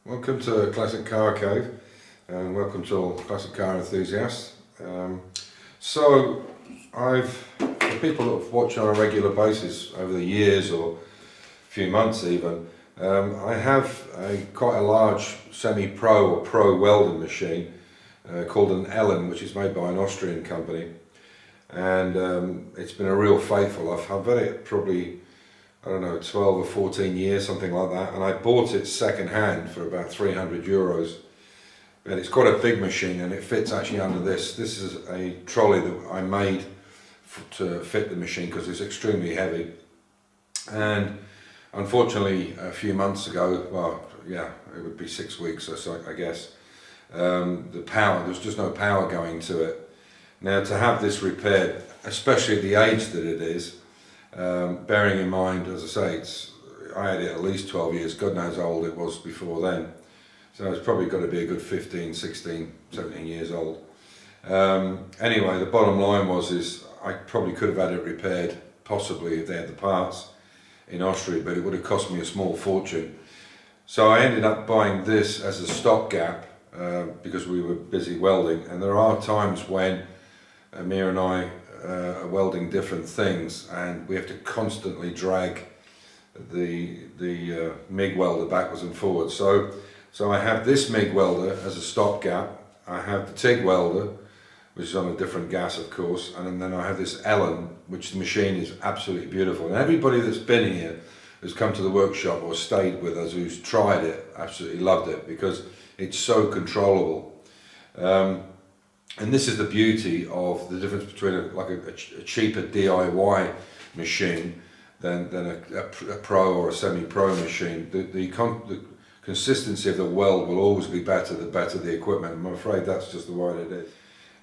Welcome to Classic Car Cave, and welcome to all classic car enthusiasts. For people that have watched on a regular basis over the years or a few months even, I have quite a large semi-pro or pro welding machine called an Ellen, which is made by an Austrian company, and it's been a real faithful. I've had it probably, I don't know, 12 or 14 years, something like that, and I bought it second hand for about 300 euros. And it's quite a big machine, and it fits actually under this. This is a trolley that I made to fit the machine because it's extremely heavy. And unfortunately, a few months ago, well, yeah, it would be 6 weeks or so, I guess, there's just no power going to it. Now, to have this repaired, especially at the age that it is, bearing in mind, as I say, I had it at least 12 years, God knows how old it was before then. So it's probably got to be a good 15, 16, 17 years old. Anyway, the bottom line is I probably could have had it repaired, possibly if they had the parts in Austria, but it would have cost me a small fortune. So I ended up buying this as a stopgap because we were busy welding, and there are times when Amir and I are welding different things, and we have to constantly drag the MIG welder backwards and forwards. So I have this MIG welder as a stopgap. I have the TIG welder, which is on a different gas, of course, and then I have this Ellen, which the machine is absolutely beautiful. And everybody that's been here, who's come to the workshop or stayed with us, who's tried it, absolutely loved it because it's so controllable. And this is the beauty of the difference between a cheaper DIY machine than a pro or a semi-pro machine. The consistency of the weld will always be better the better the equipment. I'm afraid that's just the way it is.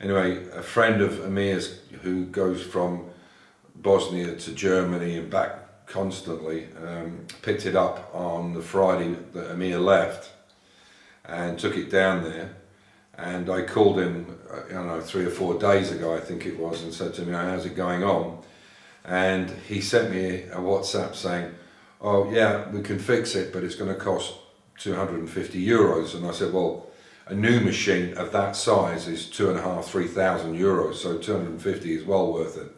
Anyway, a friend of Amir's who goes from Bosnia to Germany and back constantly picked it up on the Friday that Amir left and took it down there. And I called him, I don't know, 3 or 4 days ago, I think it was, and said to him, how's it going on? And he sent me a WhatsApp saying, oh yeah, we can fix it, but it's going to cost 250 euros. And I said, well, a new machine of that size is 2,500–3,000 euros, so 250 is well worth it.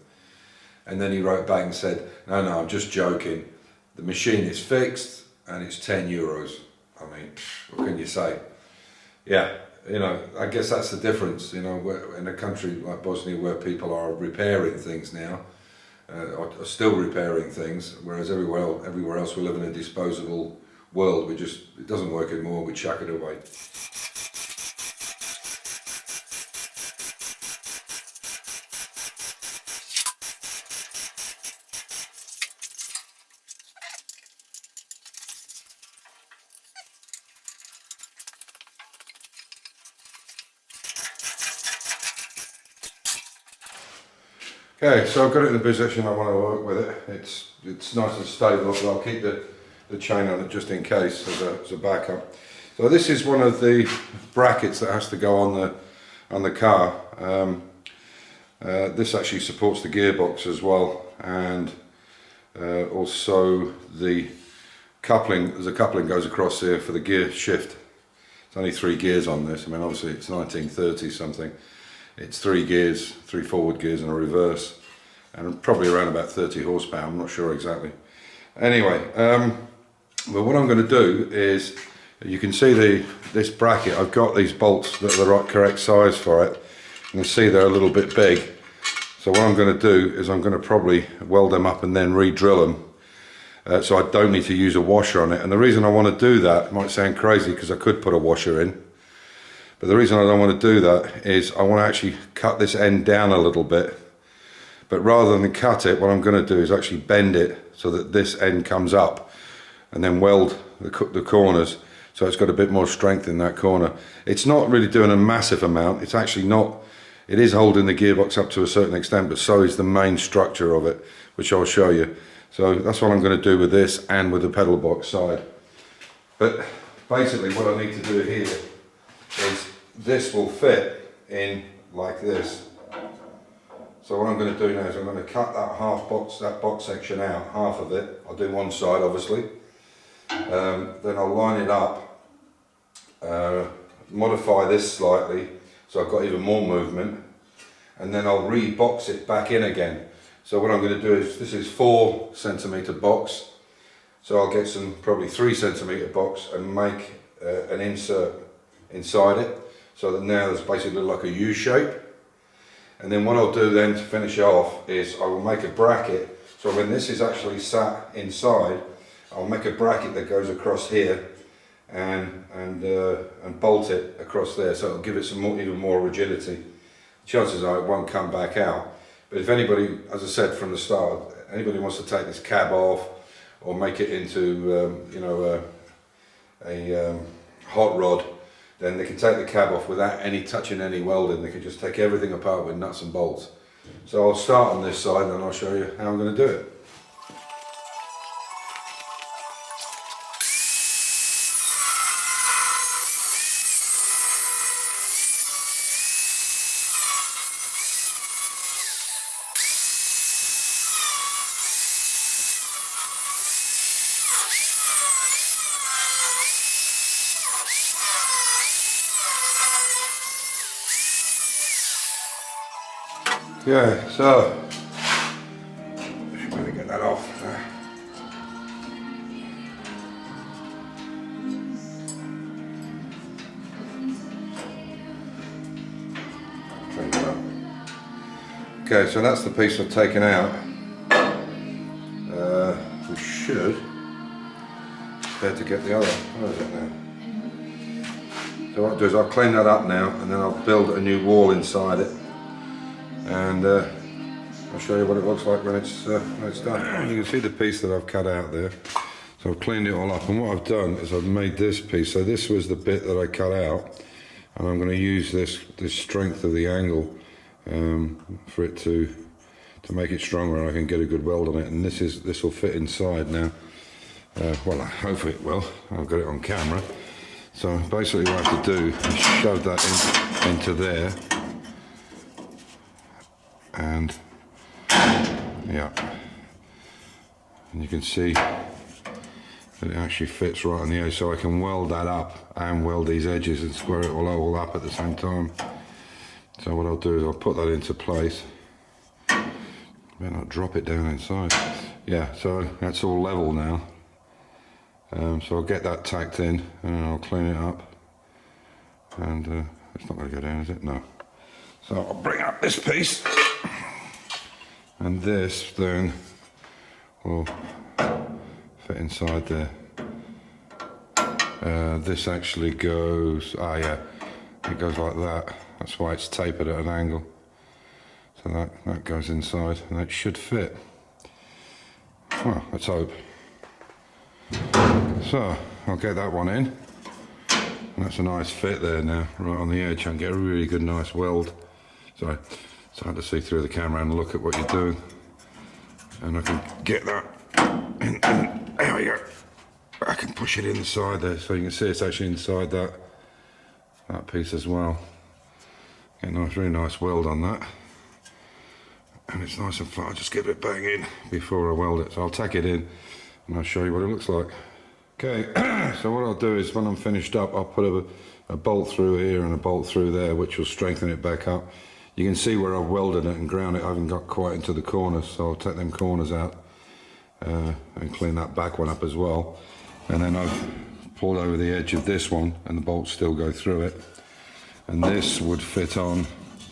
And then he wrote back and said, no, I'm just joking. The machine is fixed and it's 10 euros. I mean, what can you say? Yeah. You know, I guess that's the difference, you know, in a country like Bosnia where people are repairing things now, are still repairing things, whereas everywhere else we live in a disposable world. It doesn't work anymore, we chuck it away. Okay, so I've got it in the position I want to work with it. It's nice and stable, but I'll keep the chain on it just in case as a backup. So this is one of the brackets that has to go on the car. This actually supports the gearbox as well, and also the coupling. There's a coupling goes across here for the gear shift. There's only 3 gears on this. I mean, obviously it's 1930 something. It's 3 gears, 3 forward gears and a reverse, and probably around about 30 horsepower, I'm not sure exactly. Anyway, but what I'm going to do is, you can see this bracket, I've got these bolts that are the correct size for it. You can see they're a little bit big. So what I'm going to do is I'm going to probably weld them up and then re-drill them. So I don't need to use a washer on it. And the reason I want to do that, it might sound crazy because I could put a washer in, but the reason I don't want to do that is I want to actually cut this end down a little bit. But rather than cut it, what I'm going to do is actually bend it so that this end comes up and then weld the corners so it's got a bit more strength in that corner. It's not really doing a massive amount. It's actually not, it is holding the gearbox up to a certain extent, but so is the main structure of it, which I'll show you. So that's what I'm going to do with this and with the pedal box side. But basically what I need to do here is this will fit in like this. So what I'm going to do now is I'm going to cut that box section out, half of it. I'll do one side obviously. Then I'll line it up modify this slightly so I've got even more movement, and then I'll re-box it back in again. So what I'm going to do is, this is 4 centimetre box, so I'll get some probably 3 centimetre box and make an insert inside it, so that now there's basically like a U shape. And then what I'll do then to finish off is I will make a bracket, so when this is actually sat inside, I'll make a bracket that goes across here and bolt it across there, so it'll give it some more, even more rigidity. Chances are it won't come back out. But if anybody, as I said from the start, anybody wants to take this cab off or make it into you know, a hot rod, then they can take the cab off without any touching any welding. They can just take everything apart with nuts and bolts. So I'll start on this side and then I'll show you how I'm going to do it. Yeah, so I should better get that off. Clean it up. Okay, so that's the piece I've taken out. We should be able to get the other. Where is it now? So what I'll do is I'll clean that up now, and then I'll build a new wall inside it. And I'll show you what it looks like when it's done. You can see the piece that I've cut out there. So I've cleaned it all up, and what I've done is I've made this piece. So this was the bit that I cut out, and I'm going to use this strength of the angle for it to make it stronger, and I can get a good weld on it. And this will fit inside now. Well, hopefully it will. I've got it on camera. So basically what I have to do is shove that into there. And yeah, and you can see that it actually fits right on the edge, so I can weld that up and weld these edges and square it all up at the same time. So what I'll do is I'll put that into place, then I'll drop it down inside. Yeah, so that's all level now. So I'll get that tacked in and I'll clean it up, and it's not going to go down, is it? No. So I'll bring up this piece, and this then will fit inside there. This actually goes, yeah, it goes like that. That's why it's tapered at an angle. So that goes inside, and that should fit. Well, let's hope. So I'll get that one in, and that's a nice fit there now, right on the edge. I can get a really good nice weld. Sorry, it's hard to see through the camera and look at what you're doing. And I can get that in, and there we go. I can push it inside there, so you can see it's actually inside that piece as well. Get a nice, really nice weld on that. And it's nice and flat. I'll just give it bang in before I weld it. So I'll tack it in and I'll show you what it looks like. Okay, so what I'll do is when I'm finished up, I'll put a bolt through here and a bolt through there, which will strengthen it back up. You can see where I've welded it and ground it. I haven't got quite into the corners, so I'll take them corners out and clean that back one up as well. And then I've pulled over the edge of this one, and the bolts still go through it. And this would fit on.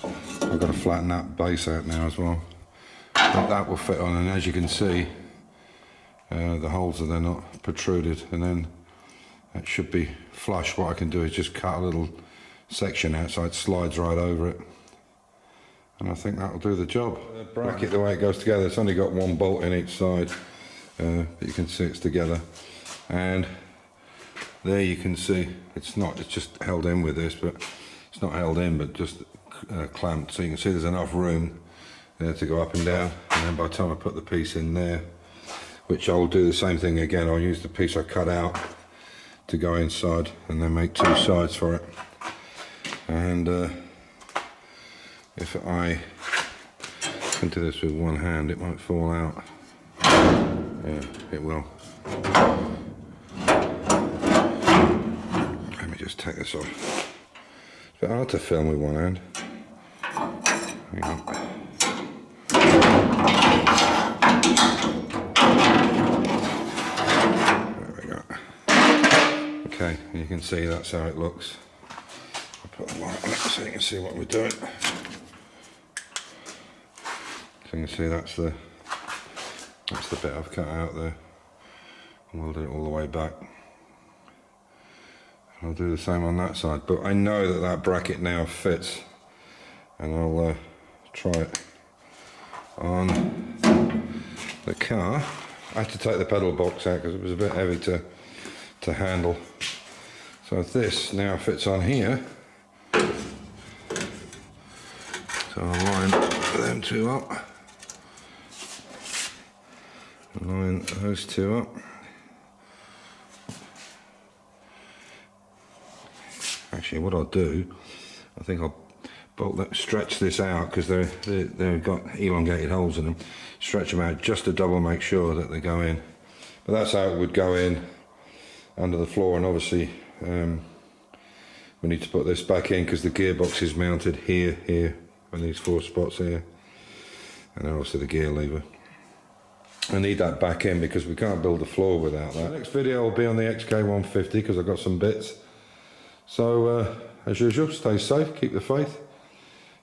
I've got to flatten that base out now as well. But that will fit on, and as you can see, the holes are, they're not protruded, and then it should be flush. What I can do is just cut a little section out so it slides right over it. And I think that'll do the job. The bracket, the way it goes together, it's only got one bolt in each side, but you can see it's together. And there you can see it's just held in with this, but it's not held in, but just clamped. So you can see there's enough room there to go up and down. And then by the time I put the piece in there, which I'll do the same thing again, I'll use the piece I cut out to go inside and then make two sides for it. And if I can do this with one hand, it won't fall out. Yeah, it will. Let me just take this off. It's a bit hard to film with one hand. Hang on. There we go. Okay, you can see that's how it looks. I'll put the light on it so you can see what we're doing. So you can see that's the bit I've cut out there. And we'll do it all the way back. I'll do the same on that side, but I know that that bracket now fits, and I'll try it on the car. I had to take the pedal box out because it was a bit heavy to handle. So this now fits on here. So I'll line them two up. Line those two up. Actually, what I'll do, I think I'll stretch this out because they've got elongated holes in them. Stretch them out just to double make sure that they go in. But that's how it would go in under the floor, and obviously we need to put this back in because the gearbox is mounted here, on these 4 spots here, and then obviously the gear lever. I need that back in because we can't build the floor without that. The next video will be on the XK150 because I've got some bits. So as usual, stay safe, keep the faith,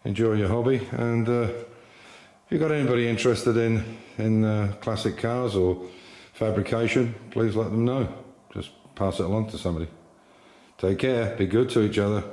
enjoy your hobby, and if you've got anybody interested in classic cars or fabrication, please let them know. Just pass it along to somebody. Take care, be good to each other.